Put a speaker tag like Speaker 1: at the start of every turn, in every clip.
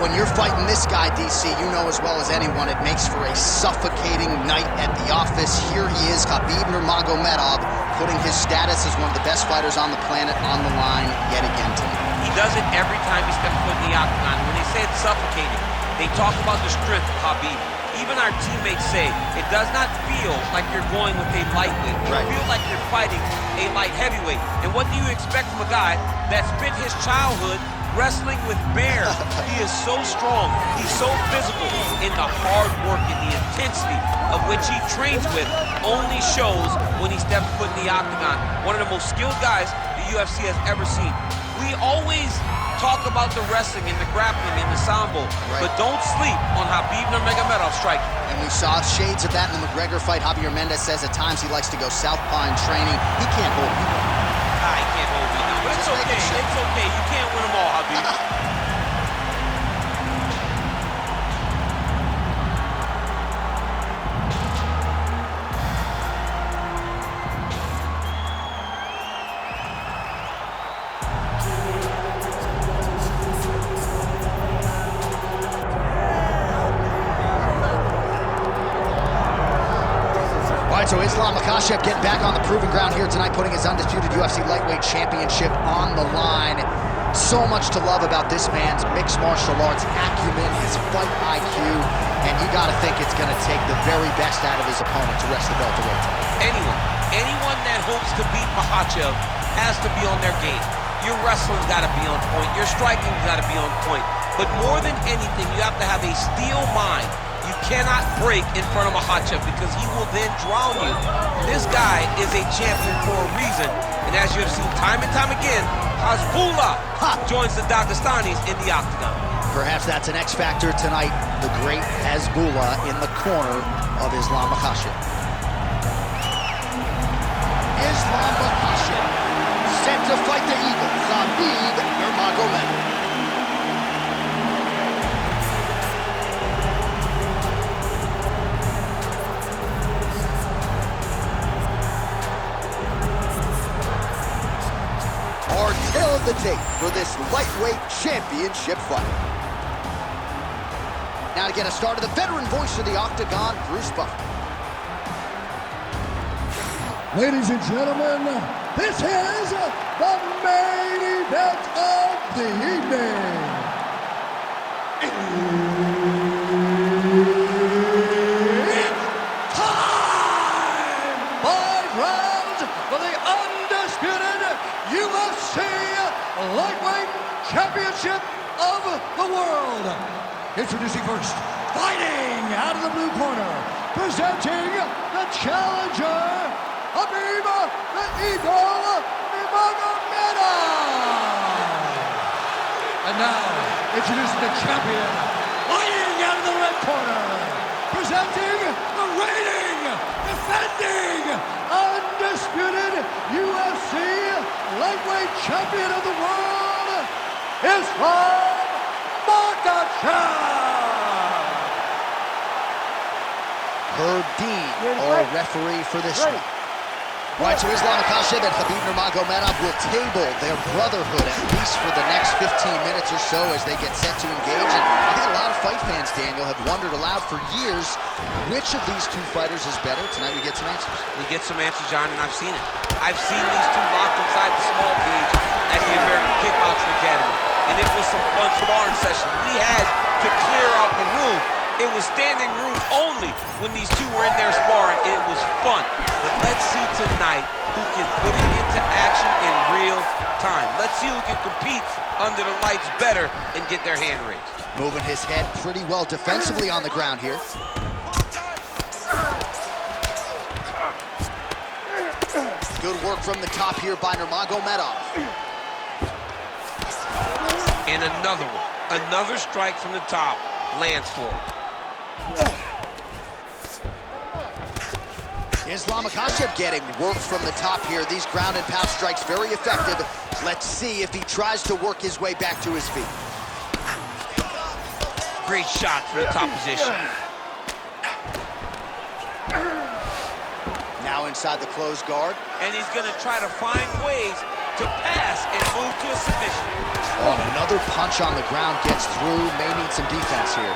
Speaker 1: when you're fighting this guy, DC, you know as well as anyone, it makes for a suffocating night at the office. Here he is, Khabib Nurmagomedov, putting his status as one of the best fighters on the planet on the line yet again tonight.
Speaker 2: He does it every time he steps foot in the octagon. When they say it's suffocating, they talk about the strength of Khabib. Even our teammates say it does not feel like you're going with a lightweight. You feel like you're fighting a light heavyweight. And what do you expect from a guy that spent his childhood wrestling with bears? He is so strong, he's so physical, and the hard work and the intensity of which he trains with only shows when he steps foot in the octagon. One of the most skilled guys the UFC has ever seen. We always talk about the wrestling and the grappling and the sambo, but don't sleep on Khabib Nurmagomedov's striking.
Speaker 1: And we saw shades of that in the McGregor fight. Javier Mendez says at times he likes to go southpaw in training. He can't hold me.
Speaker 2: He can't hold me now, but it's okay. It's okay. You can't win them all, Khabib.
Speaker 1: So Islam Makhachev getting back on the proving ground here tonight, putting his undisputed UFC lightweight championship on the line. So much to love about this man's mixed martial arts acumen, his fight IQ, and you gotta think it's gonna take the very best out of his opponent to wrest the belt away tonight.
Speaker 2: Anyone that hopes to beat Makhachev has to be on their game. Your wrestling's gotta be on point, your striking's gotta be on point. But more than anything, you have to have a steel mind. You cannot break in front of Makhachev because he will then drown you. This guy is a champion for a reason. And as you have seen time and time again, Hezbollah joins the Dagestanis in the octagon.
Speaker 1: Perhaps that's an X factor tonight. The great Hezbollah in the corner of Islam Makhachev. Islam Makhachev set to fight the Eagle, Khabib Nurmagomedov. Our tale of the tape for this lightweight championship fight. Now to get us started, the veteran voice of the octagon, Bruce Buffer.
Speaker 3: Ladies and gentlemen, this is the main event of the evening. It's time! 5 rounds for the undisputed UFC Lightweight Championship of the World. Introducing first, fighting out of the blue corner, presenting the challenger, Khabib the Eagle Nurmagomedov. And now, introducing the champion, fighting out of the red corner, presenting the reigning, defending, undisputed UFC lightweight champion of the world, Islam Makhachev.
Speaker 1: Herb Dean, our referee for this one. All right, so Islam Makhachev and Khabib Nurmagomedov will table their brotherhood at least for the next 15 minutes or so as they get set to engage. And I think a lot of fight fans, Daniel, have wondered aloud for years which of these two fighters is better. Tonight we get some answers.
Speaker 2: We get some answers, John, and I've seen it. I've seen these two locked inside the small cage at the American Kickboxing Academy. And it was some fun sparring sessions. We had to clear out the room. It was standing room only when these two were in there sparring. It was fun. But let's see tonight who can put it into action in real time. Let's see who can compete under the lights better and get their hand raised.
Speaker 1: Moving his head pretty well defensively on the ground here. Good work from the top here by Nurmagomedov.
Speaker 2: And another one. Another strike from the top lands for him.
Speaker 1: Islam Makhachev getting work from the top here. These ground and pound strikes very effective. Let's see if he tries to work his way back to his feet.
Speaker 2: Great shot from the top position.
Speaker 1: Now inside the closed guard.
Speaker 2: And he's gonna try to find ways to to pass and move to a submission.
Speaker 1: Oh, another punch on the ground gets through. May need some defense here.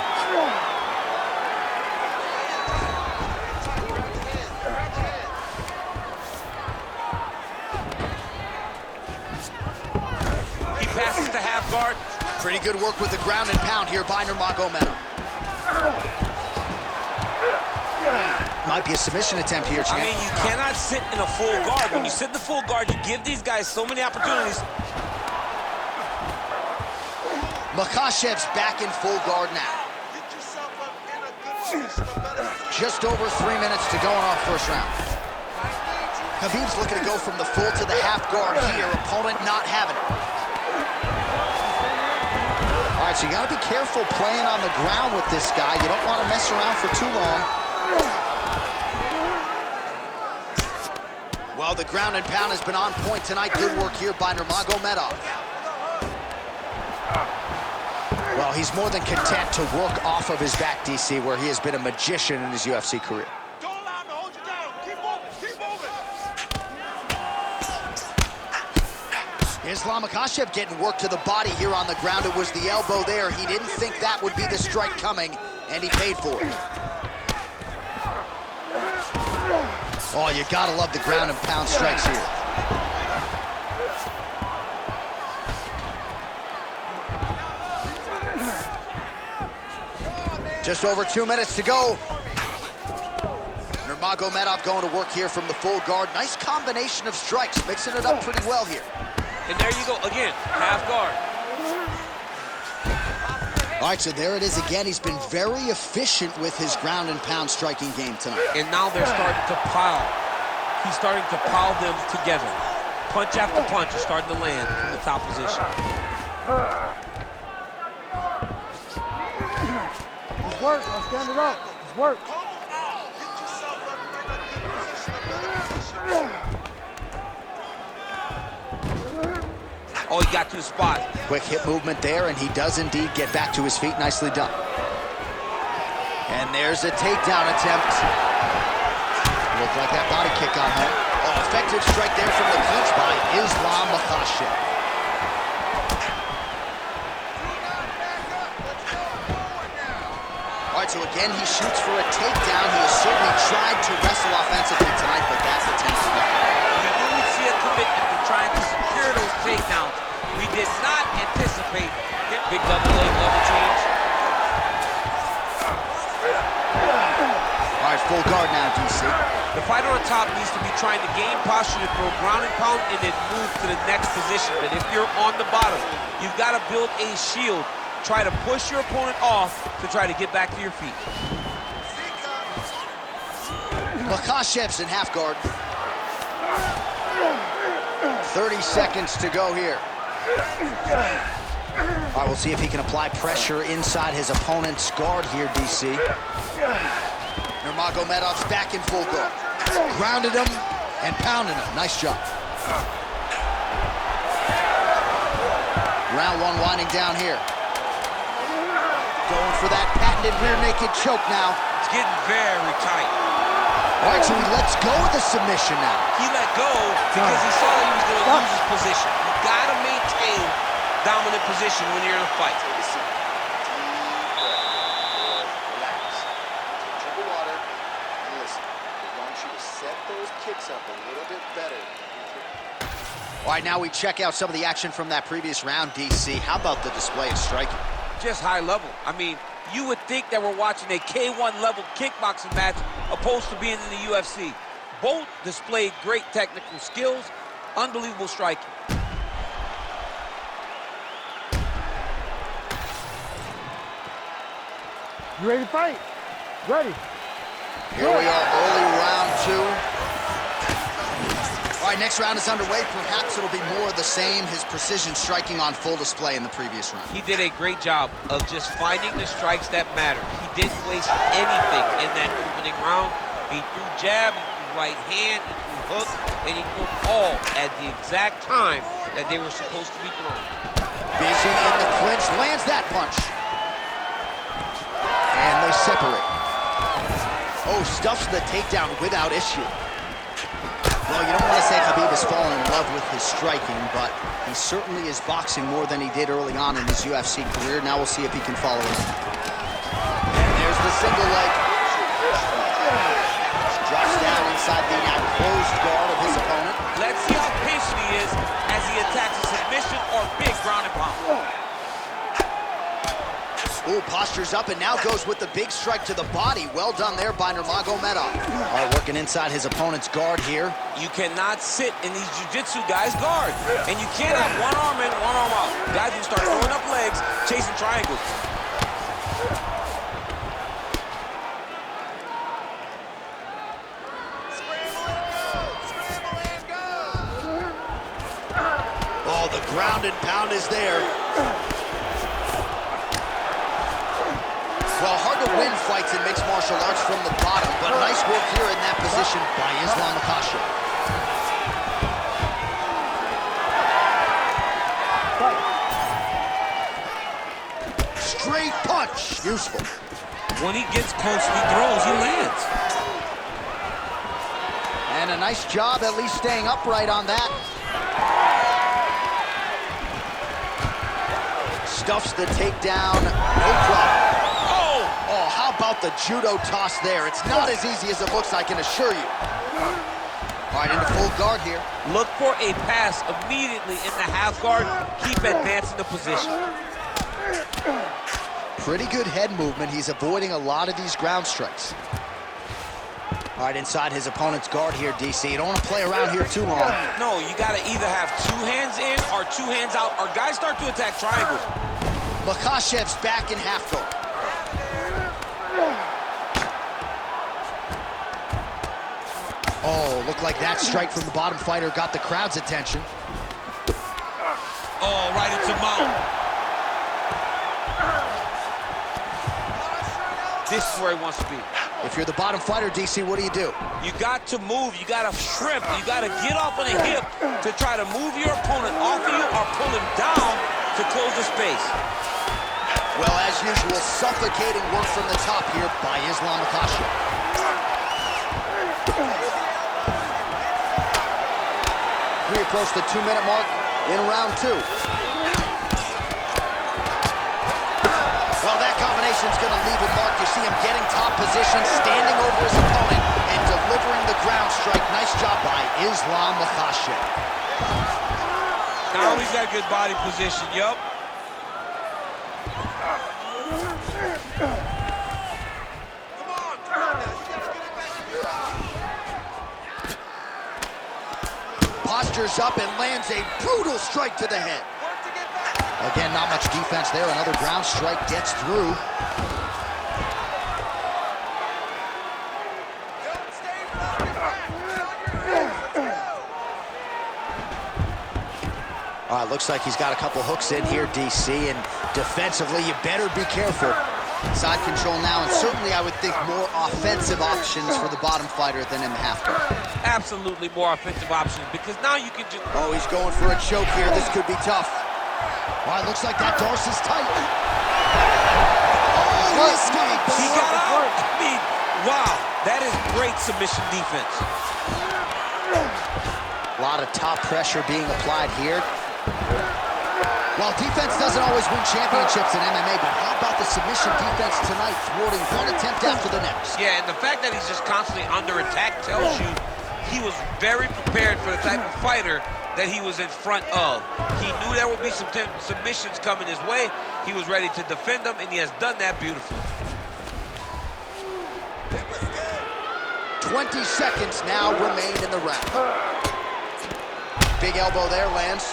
Speaker 2: He passes to half guard.
Speaker 1: Pretty good work with the ground and pound here by Nurmagomedov. Might be a submission attempt here, champ.
Speaker 2: I mean, you cannot sit in a full guard. When you sit in the full guard, you give these guys so many opportunities.
Speaker 1: Makhachev's back in full guard now. Just over 3 minutes to go in our first round. Khabib's looking to go from the full to the half guard here. Opponent not having it. All right, so you got to be careful playing on the ground with this guy. You don't want to mess around for too long. Well, the ground and pound has been on point tonight. Good work here by Nurmagomedov. Well, he's more than content to work off of his back, DC, where he has been a magician in his UFC career.
Speaker 4: Don't allow him to hold you down. Keep moving. Keep moving.
Speaker 1: Islam Makhachev getting work to the body here on the ground. It was the elbow there. He didn't think that would be the strike coming, and he paid for it. Oh, you gotta love the ground and pound strikes here. Just over 2 minutes to go. Nurmagomedov going to work here from the full guard. Nice combination of strikes, mixing it up pretty well here.
Speaker 2: And there you go, again, half guard.
Speaker 1: All right, so there it is again. He's been very efficient with his ground and pound striking game tonight.
Speaker 2: And now they're starting to pile. He's starting to pile them together. Punch after punch is starting to land from the top position.
Speaker 5: It's work. I'm standing up. It's work.
Speaker 2: Oh, he got to the spot.
Speaker 1: Quick hip movement there, and he does indeed get back to his feet. Nicely done. And there's a takedown attempt. Looked like that body kick got home. Oh, effective strike there from the clinch by Islam Makhachev. All right, so again, he shoots for a takedown. He has certainly tried to wrestle offensively tonight, but that attempt is not good.
Speaker 2: We knew we'd see a commitment to trying to secure those takedowns. We did not anticipate big double leg level change.
Speaker 1: All right, full guard now, DC.
Speaker 2: The fighter on top needs to be trying to gain posture to throw ground and pound and then move to the next position. But if you're on the bottom, you've got to build a shield. Try to push your opponent off to try to get back to your feet.
Speaker 1: Makhachev's in half guard. 30 seconds to go here. All right, we'll see if he can apply pressure inside his opponent's guard here, DC. Nurmagomedov's back in full guard. Grounded him and pounded him. Nice job. Round one winding down here. Going for that patented rear naked choke now.
Speaker 2: It's getting very tight.
Speaker 1: All right, so he lets go of the submission now.
Speaker 2: He let go because he saw that he was going to lose his position. You got to maintain dominant position when you're in a fight.
Speaker 4: Relax. Drink of water and listen. We want you to set those kicks up a little bit better.
Speaker 1: All right, now we check out some of the action from that previous round, DC. How about the display of striking?
Speaker 2: Just high level. I mean, you would think that we're watching a K1 level kickboxing match opposed to being in the UFC. Both displayed great technical skills, unbelievable striking.
Speaker 5: You ready to fight? Ready.
Speaker 1: Here we are, early round two. All right, next round is underway. Perhaps it'll be more of the same. His precision striking on full display in the previous round.
Speaker 2: He did a great job of just finding the strikes that matter. He didn't waste anything in that opening round. He threw jab, he threw right hand, he threw hook, and he threw them all at the exact time that they were supposed to be thrown.
Speaker 1: Busy in the clinch, lands that punch. And they separate. Oh, stuffs the takedown without issue. Well, you don't want to say Khabib is has fallen in love with his striking, but he certainly is boxing more than he did early on in his UFC career. Now we'll see if he can follow it up. And there's the single leg. Drops down inside the now closed guard of his opponent.
Speaker 2: Let's see how patient he is as he attacks a submission or big ground and pound.
Speaker 1: Ooh, postures up and now goes with the big strike to the body. Well done there by Nurmagomedov. All right, working inside his opponent's guard here.
Speaker 2: You cannot sit in these jiu-jitsu guys' guard. And you can't have one arm in, one arm out. Guys will start throwing up legs, chasing triangles.
Speaker 1: Oh, the ground and pound is there. Well, hard to win fights in mixed martial arts from the bottom, but nice work here in that position by Islam Makhachev. Straight punch, useful.
Speaker 2: When he gets close, he throws, he lands.
Speaker 1: And a nice job at least staying upright on that. Stuffs the takedown, no problem. Oh, how about the judo toss there? It's not as easy as it looks, I can assure you. All right, into full guard here.
Speaker 2: Look for a pass immediately in the half guard. Keep advancing the position.
Speaker 1: Pretty good head movement. He's avoiding a lot of these ground strikes. All right, inside his opponent's guard here, DC. You don't want to play around here too long.
Speaker 2: No, you got to either have 2 hands in or 2 hands out, or guys start to attack triangles.
Speaker 1: Makhachev's back in half guard. Oh, looked like that strike from the bottom fighter got the crowd's attention.
Speaker 2: Oh, right into mount. This is where he wants to be.
Speaker 1: If you're the bottom fighter, DC, what do?
Speaker 2: You got to move, you got to shrimp, you got to get off on a hip to try to move your opponent off of you or pull him down to close the space.
Speaker 1: Well, as usual, suffocating work from the top here by Islam Makhachev. We approach the 2-minute mark in round 2. Well, that combination's going to leave a mark. You see him getting top position, standing over his opponent, and delivering the ground strike. Nice job by Islam Makhachev.
Speaker 2: Now he's got good body position, yup.
Speaker 1: Postures up and lands a brutal strike to the head. Again, not much defense there. Another ground strike gets through. All right, looks like he's got a couple hooks in here, DC, and defensively, you better be careful. Side control now, and certainly I would think more offensive options for the bottom fighter than in the half guard.
Speaker 2: Absolutely more offensive options, because now you can just...
Speaker 1: Oh, he's going for a choke here. This could be tough. All right, looks like that Darcy's tight. Oh, he escapes.
Speaker 2: He got out. I mean, wow, that is great submission defense.
Speaker 1: A lot of top pressure being applied here. Well, defense doesn't always win championships in MMA, but how about the submission defense tonight, thwarting one attempt after the next?
Speaker 2: Yeah, and the fact that he's just constantly under attack tells you he was very prepared for the type of fighter that he was in front of. He knew there would be some submissions coming his way. He was ready to defend them, and he has done that beautifully.
Speaker 1: 20 seconds now remain in the round. Big elbow there, lands.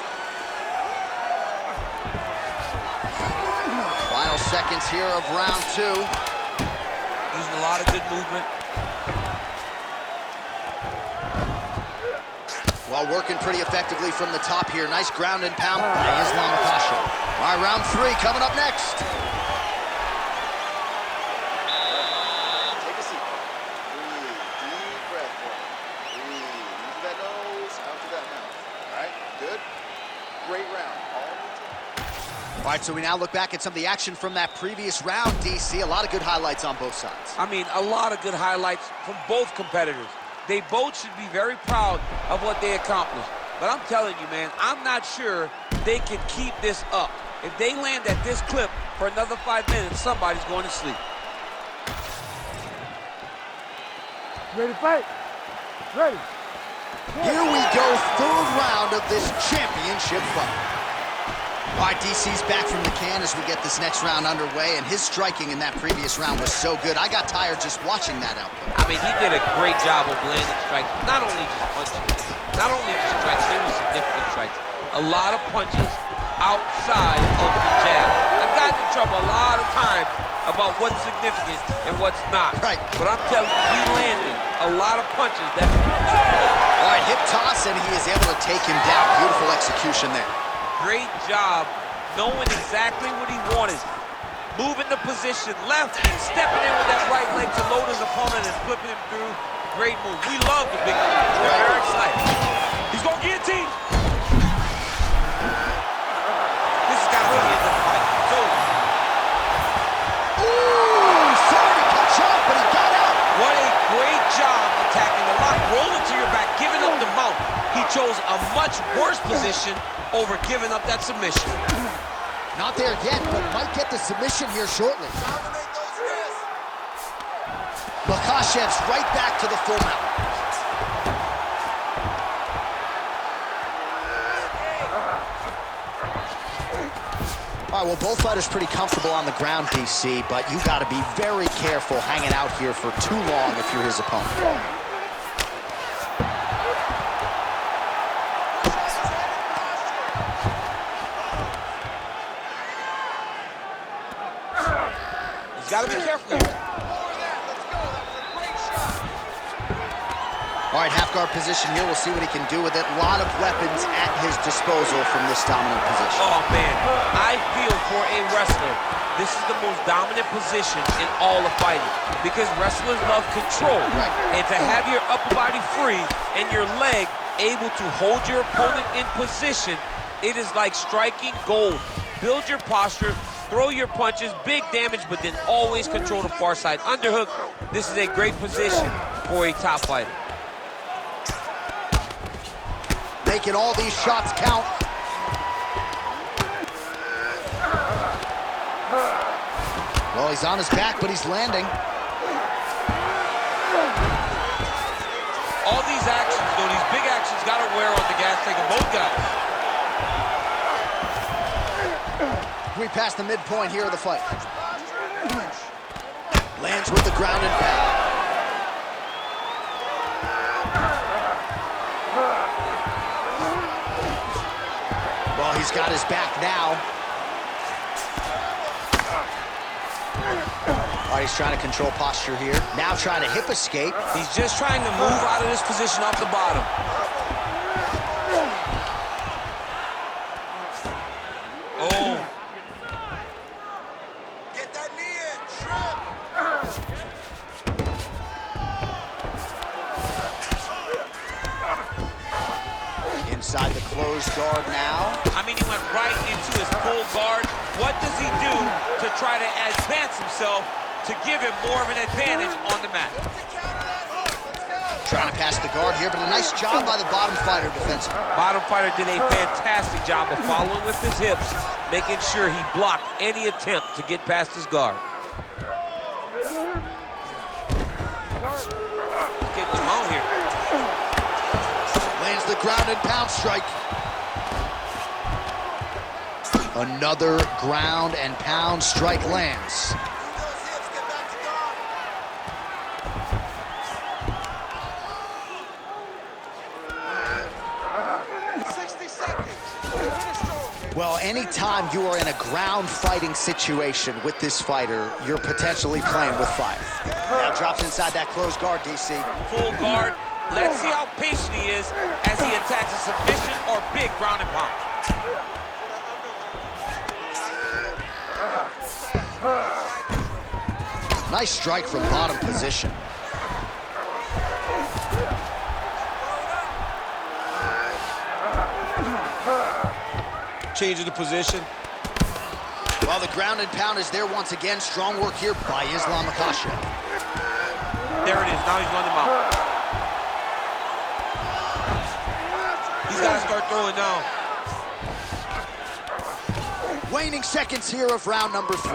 Speaker 1: Final seconds here of round 2.
Speaker 2: Using a lot of good movement.
Speaker 1: While working pretty effectively from the top here. Nice ground and pound by Islam Makhachev. All right, round 3 coming up next.
Speaker 4: Take a seat. Breathe. Deep breath. Breathe. Into that nose, out to that mouth. All right, good. Great round.
Speaker 1: All right, so we now look back at some of the action from that previous round, DC. A lot of good highlights on both sides.
Speaker 2: I mean, a lot of good highlights from both competitors. They both should be very proud of what they accomplished. But I'm telling you, man, I'm not sure they can keep this up. If they land at this clip for another 5 minutes, somebody's going to sleep.
Speaker 5: Ready to fight? Ready.
Speaker 1: Here we go, third round of this championship fight. All right, DC's back from the can as we get this next round underway, and his striking in that previous round was so good. I got tired just watching that output.
Speaker 2: I mean, he did a great job of landing strikes. Not only just punches, not only just strikes, they were significant strikes. A lot of punches outside of the jab. I've gotten in trouble a lot of times about what's significant and what's not.
Speaker 1: Right.
Speaker 2: But I'm telling you, he landed a lot of punches that...
Speaker 1: All right, hip toss, and he is able to take him down. Beautiful execution there.
Speaker 2: Great job knowing exactly what he wanted. Moving the position, left, and stepping in with that right leg to load his opponent and flipping him through. Great move. We love the big moves. We're very excited. He's going to guillotine. This has got to be the end of the fight. It's over.
Speaker 1: Ooh, sorry to cut you off, but he got out.
Speaker 2: What a great job attacking the lock, rolling to your back, giving up the mount. He chose a much worse position over giving up that submission.
Speaker 1: Not there yet, but might get the submission here shortly. Makhachev's right back to the full mount. All right, well, both fighters pretty comfortable on the ground, DC, but you got to be very careful hanging out here for too long if you're his opponent.
Speaker 2: He's got to be careful here.
Speaker 1: All right, half guard position here. We'll see what he can do with it. A lot of weapons at his disposal from this dominant position.
Speaker 2: Oh, man. I feel for a wrestler, this is the most dominant position in all of fighting because wrestlers love control.
Speaker 1: Right.
Speaker 2: And to have your upper body free and your leg able to hold your opponent in position, it is like striking gold. Build your posture, throw your punches, big damage, but then always control the far side. Underhook, this is a great position for a top fighter.
Speaker 1: Making all these shots count. Well, he's on his back, but he's landing.
Speaker 2: All these actions, though, these big actions, got to wear on the gas tank of both guys.
Speaker 1: We passed the midpoint here of the fight. Lands with the ground and pound. Well, he's got his back now. All right, he's trying to control posture here. Now trying to hip escape.
Speaker 2: He's just trying to move out of this position off the bottom. Oh.
Speaker 4: Get that knee in, shrimp.
Speaker 1: Inside the closed guard now.
Speaker 2: I mean, he went right into his full guard. What does he do to try to advance himself to give him more of an advantage on the mat?
Speaker 1: Trying to pass the guard here, but a nice job by the bottom fighter defensively.
Speaker 2: Bottom fighter did a fantastic job of following with his hips, making sure he blocked any attempt to get past his guard. Getting him out here.
Speaker 1: Lands the ground and pound strike. Another ground and pound strike lands. Well, anytime you are in a ground fighting situation with this fighter, you're potentially playing with fire. Now drops inside that closed guard, DC.
Speaker 2: Full guard. Let's see how patient he is as he attacks a submission or big ground and pound.
Speaker 1: Nice strike from bottom position.
Speaker 2: Changing the position.
Speaker 1: Well, the ground and pound is there once again. Strong work here by Islam Makhachev.
Speaker 2: There it is. Now he's running him out. He's got to start throwing now.
Speaker 1: Waning seconds here of round number 3.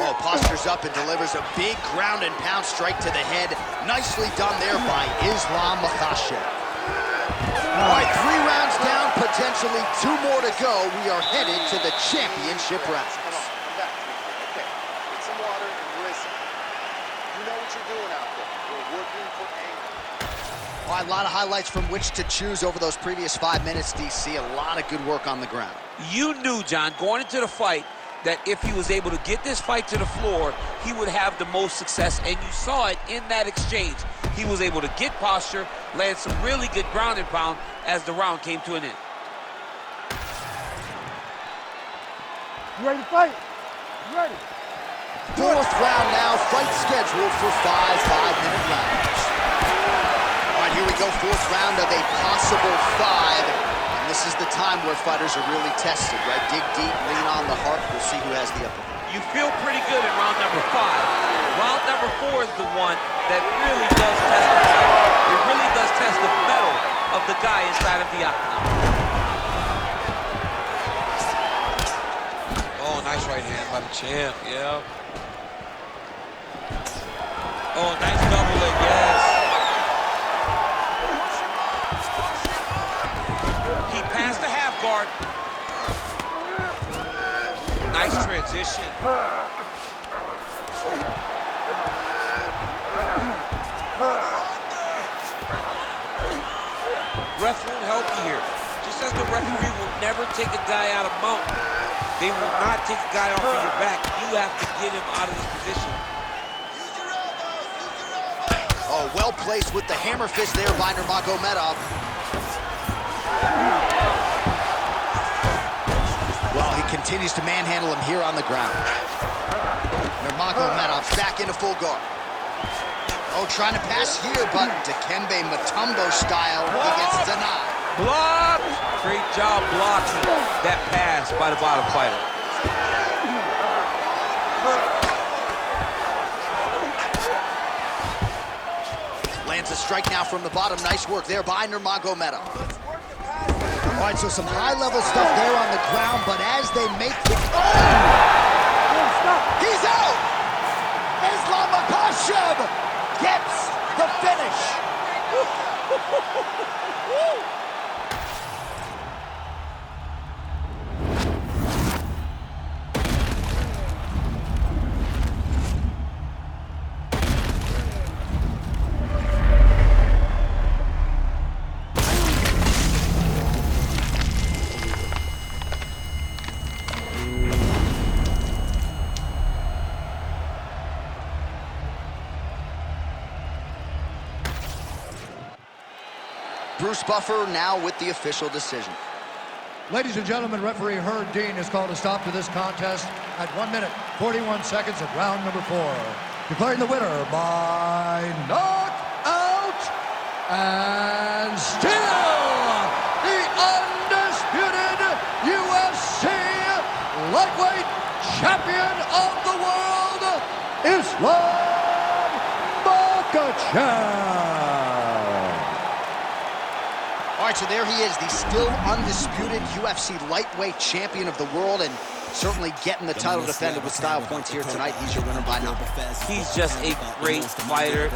Speaker 1: Oh, postures up and delivers a big ground and pound strike to the head. Nicely done there by Islam Makhachev. All right, 3 rounds down, potentially 2 more to go. We are headed to the championship rounds.
Speaker 4: Come on, come back. Okay, get some water and listen. You know what you're doing out there. We're working for anger.
Speaker 1: All right, a lot of highlights from which to choose over those previous 5 minutes, DC. A lot of good work on the ground.
Speaker 2: You knew, John, going into the fight, that if he was able to get this fight to the floor, he would have the most success, and you saw it in that exchange. He was able to get posture, land some really good ground and pound as the round came to an end.
Speaker 5: You ready to fight? You ready?
Speaker 1: 4th round now, fight scheduled for 5 5-minute rounds. All right, here we go, 4th round of a possible 5. This is the time where fighters are really tested, right? Dig deep, lean on the heart. We'll see who has the upper hand.
Speaker 2: You feel pretty good in round number 5. Round number 4 is the one that really does test the fighter. It really does test the mettle of the guy inside of the octagon. Oh, nice right hand by the champ, yeah. Oh, nice double leg, yes. He passed the half guard. Nice transition. Ref won't help you here. Just as the referee will never take a guy out of mount, they will not take a guy off of your back. You have to get him out of this position.
Speaker 1: Oh, well placed with the hammer fist there by Nurmagomedov. Well, he continues to manhandle him here on the ground. Nurmagomedov's back into full guard. Oh, trying to pass here, but Dikembe Mutombo style, he gets denied.
Speaker 2: Blocked! Great job blocking that pass by the bottom fighter.
Speaker 1: Lands a strike now from the bottom. Nice work there by Nurmagomedov. All right, so some high-level stuff there on the ground, but as they make the... Oh! He's out! Islam Makhachev gets the finish. Bruce Buffer now with the official decision.
Speaker 3: Ladies and gentlemen, referee Herb Dean has called a stop to this contest at 1 minute, 41 seconds of round number 4. Declaring the winner by knockout and still the undisputed UFC lightweight champion of the world, Islam Makhachev.
Speaker 1: All right, so there he is, the still undisputed UFC lightweight champion of the world, and certainly getting the title defended with style points here tonight. He's your winner by knockout.
Speaker 2: He's just a great fighter.